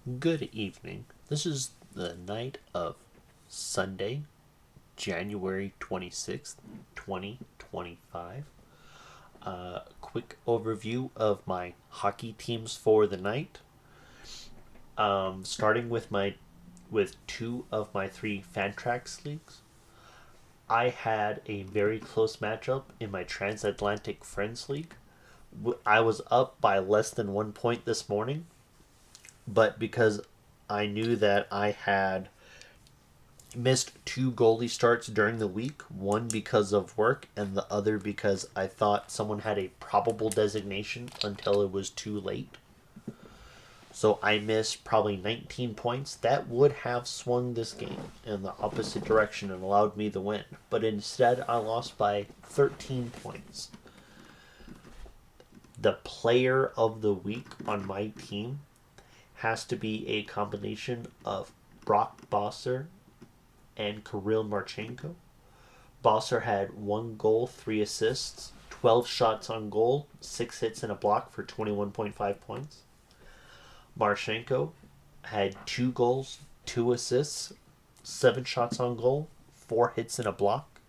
Good evening. This is the night of Sunday, January 26th, 2025. Quick overview of my hockey teams for the night. Starting with two of my three Fantrax leagues. I had a very close matchup in my Transatlantic Friends League. I was up by less than 1 point this morning, but because I knew that I had missed two goalie starts during the week, one because of work and the other because I thought someone had a probable designation until it was too late. So I missed probably 19 points. That would have swung this game in the opposite direction and allowed me the win. But instead, I lost by 13 points. The player of the week on my team has to be a combination of Brock Bosser and Kirill Marchenko. Bosser had 1 goal, 3 assists, 12 shots on goal, 6 hits and a block for 21.5 points. Marchenko had 2 goals, 2 assists, 7 shots on goal, 4 hits and a block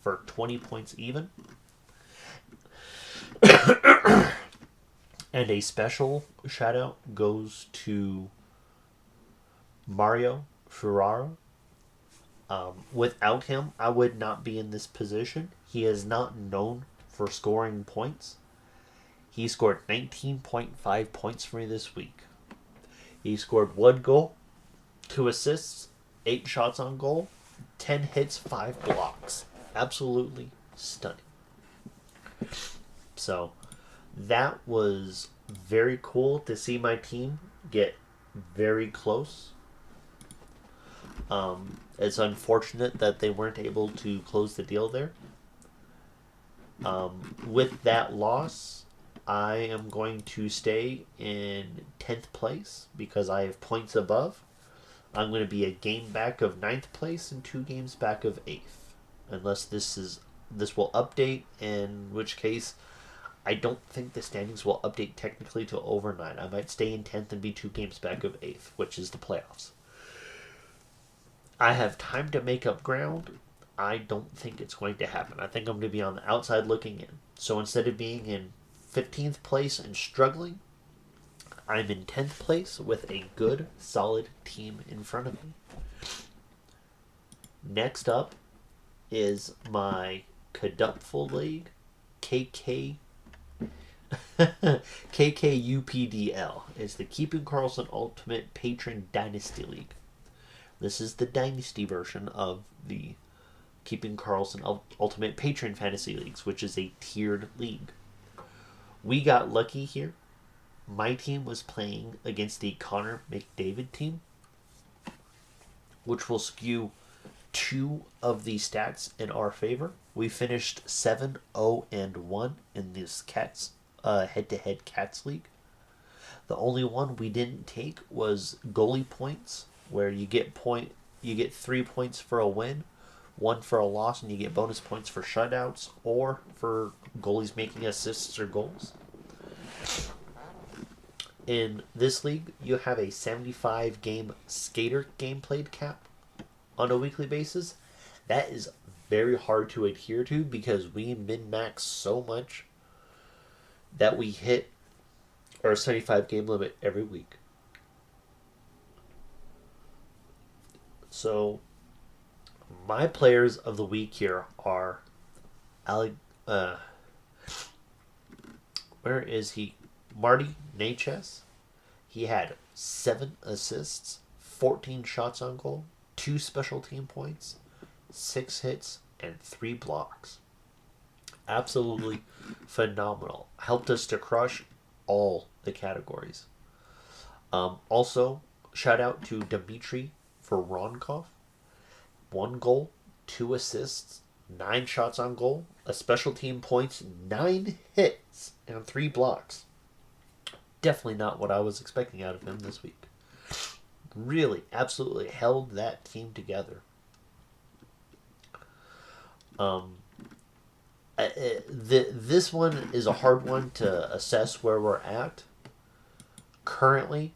for 20 points even. And a special shout out goes to Mario Ferraro. Without him, I would not be in this position. He is not known for scoring points. He scored 19.5 points for me this week. He scored 1 goal, 2 assists, 8 shots on goal, 10 hits, 5 blocks. Absolutely stunning. So that was very cool to see my team get very close. It's unfortunate that they weren't able to close the deal there. With that loss, I am going to stay in 10th place because I have points above. I'm going to be a game back of 9th place and 2 games back of 8th. Unless this will update, in which case I don't think the standings will update technically till overnight. I might stay in 10th and be 2 games back of 8th, which is the playoffs. I have time to make up ground. I don't think it's going to happen. I think I'm going to be on the outside looking in. So instead of being in 15th place and struggling, I'm in 10th place with a good, solid team in front of me. Next up is my Kadupful League, KK KKUPDL. It's the Keeping Carlson Ultimate Patron Dynasty League. This is the Dynasty version of the Keeping Carlson Ultimate Patron Fantasy Leagues, which is a tiered league. We got lucky here. My team was playing against the Connor McDavid team, which will skew two of the stats in our favor. We finished 7-0-1 in this Cats head-to-head Cats league. The only one we didn't take was goalie points, where you get 3 points for a win, 1 for a loss, and you get bonus points for shutouts or for goalies making assists or goals. In this league, you have a 75 game skater game played cap on a weekly basis. That is very hard to adhere to because we min-max so much that we hit our 75 game limit every week. So my players of the week here are where is he? Marty Natchez. He had 7 assists, 14 shots on goal, 2 special team points, 6 hits, and 3 blocks. Absolutely phenomenal. Helped us to crush all the categories. Also, shout out to Dmitry Voronkov. 1 goal, 2 assists, 9 shots on goal, a special team points, 9 hits, and 3 blocks. Definitely not what I was expecting out of him this week. Really, absolutely held that team together. This one is a hard one to assess where we're at. Currently,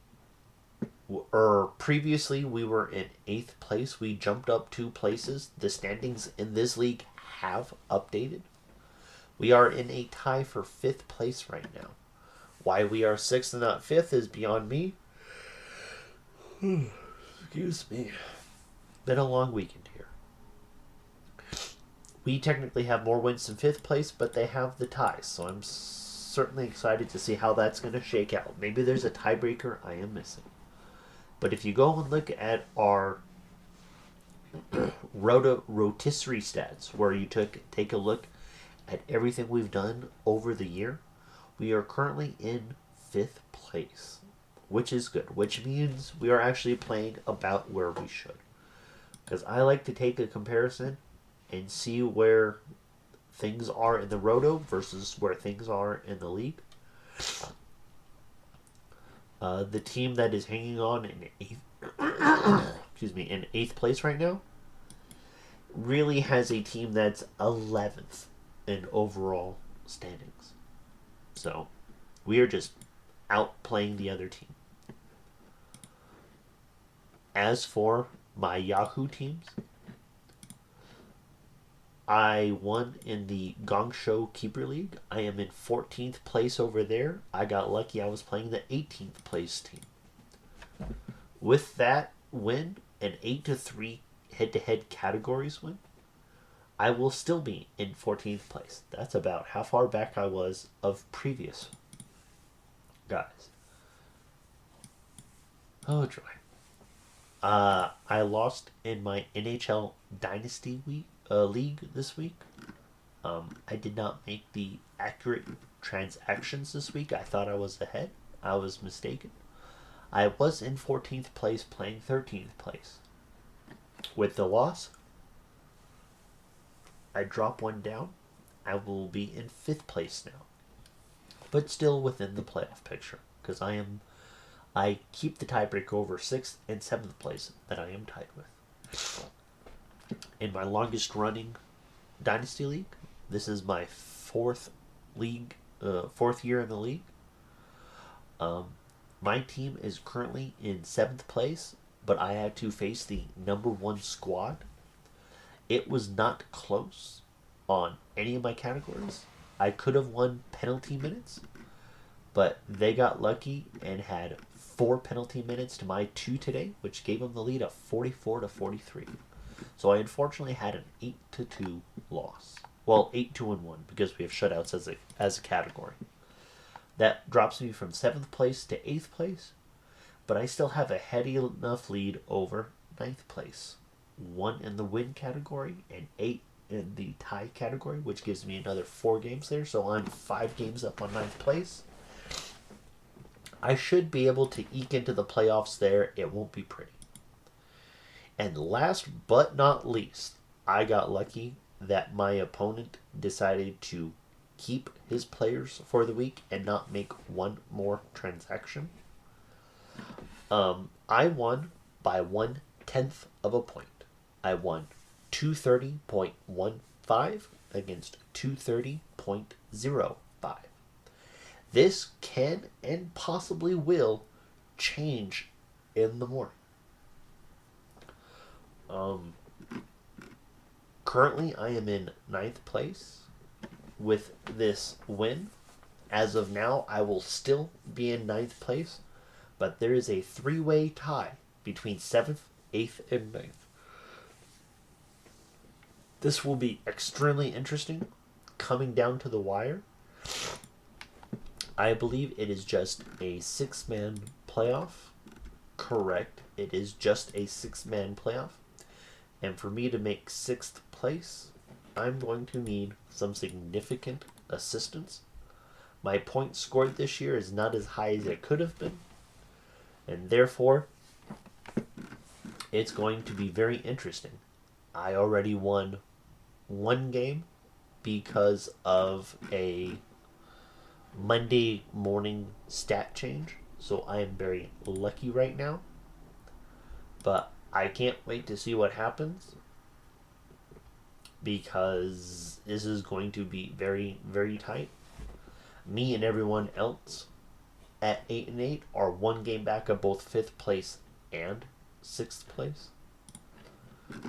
Or previously we were in 8th place. We jumped up 2 places. The standings in this league have updated. We are in a tie for 5th place right now. Why we are 6th and not 5th is beyond me. Excuse me. Been a long weekend here. We technically have more wins than 5th place, but they have the ties, so I'm certainly excited to see how that's going to shake out. Maybe there's a tiebreaker I am missing. But if you go and look at our rotisserie stats, where you take a look at everything we've done over the year, we are currently in 5th place, which is good, which means we are actually playing about where we should. Because I like to take a comparison and see where things are in the roto versus where things are in the league. The team that is hanging on in 8th place right now really has a team that's 11th in overall standings. So we are just outplaying the other team. As for my Yahoo teams, I won in the Gong Show Keeper League. I am in 14th place over there. I got lucky I was playing the 18th place team. With that win, an 8-3 head-to-head categories win, I will still be in 14th place. That's about how far back I was of previous guys. Oh, joy. I lost in my NHL Dynasty League this week. I did not make the accurate transactions this week. I thought I was ahead. I was mistaken. I was in 14th place playing 13th place. With the loss, I drop one down. I will be in 5th place now. But still within the playoff picture. Because I keep the tiebreak over 6th and 7th place that I am tied with. In my longest running Dynasty League, this is my 4th year in the league. My team is currently in 7th place, but I had to face the number 1 squad. It was not close on any of my categories. I could have won penalty minutes, but they got lucky and had 4 penalty minutes to my 2 today, which gave them the lead of 44-43. So I unfortunately had an 8-2 loss. Well, 8-2-1 because we have shutouts as a category. That drops me from 7th place to 8th place, but I still have a heady enough lead over 9th place. 1 in the win category and 8 in the tie category, which gives me another 4 games there, so I'm 5 games up on 9th place. I should be able to eke into the playoffs there. It won't be pretty. And last but not least, I got lucky that my opponent decided to keep his players for the week and not make one more transaction. I won by 1/10 of a point. I won 230.15 against 230.05. This can and possibly will change in the morning. Currently, I am in 9th place. With this win, as of now, I will still be in 9th place, but there is a 3-way tie between 7th, 8th, and 9th. This will be extremely interesting, coming down to the wire. I believe it is just a 6-man playoff. Correct, it is just a 6-man playoff. And for me to make 6th place, I'm going to need some significant assistance. My points scored this year is not as high as it could have been, and therefore it's going to be very interesting. I already won 1 game because of a Monday morning stat change, so I am very lucky right now, but I can't wait to see what happens, because this is going to be very, very tight. Me and everyone else at 8-8 are one game back of both 5th place and 6th place.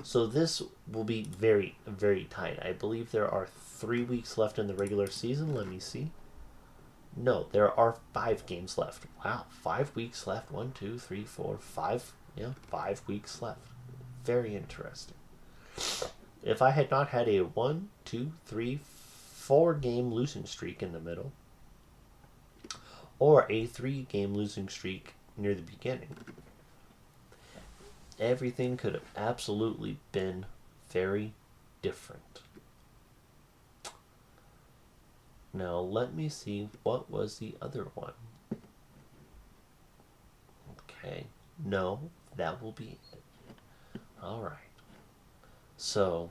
So this will be very, very tight. I believe there are 3 weeks left in the regular season. Let me see. No, there are 5 games left. Wow, 5 weeks left. 1, 2, 3, 4, 5. Yeah, 5 weeks left. Very interesting. If I had not had a 1, 2, 3, 4 game losing streak in the middle, or a 3 game losing streak near the beginning, everything could have absolutely been very different. Now let me see, what was the other one? Okay, no, that will be it. Alright. So,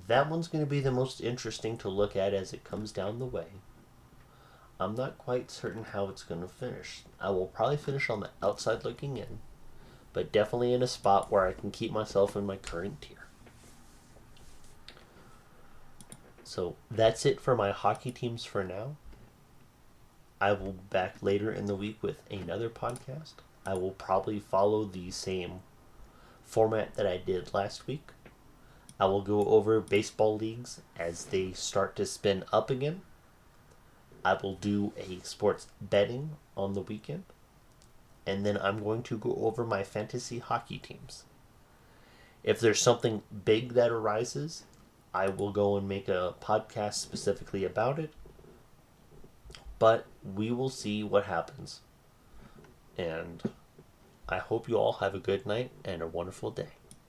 that one's going to be the most interesting to look at as it comes down the way. I'm not quite certain how it's going to finish. I will probably finish on the outside looking in, but definitely in a spot where I can keep myself in my current tier. So that's it for my hockey teams for now. I will be back later in the week with another podcast. I will probably follow the same format that I did last week. I will go over baseball leagues as they start to spin up again. I will do a sports betting on the weekend. And then I'm going to go over my fantasy hockey teams. If there's something big that arises, I will go and make a podcast specifically about it. But we will see what happens. And I hope you all have a good night and a wonderful day.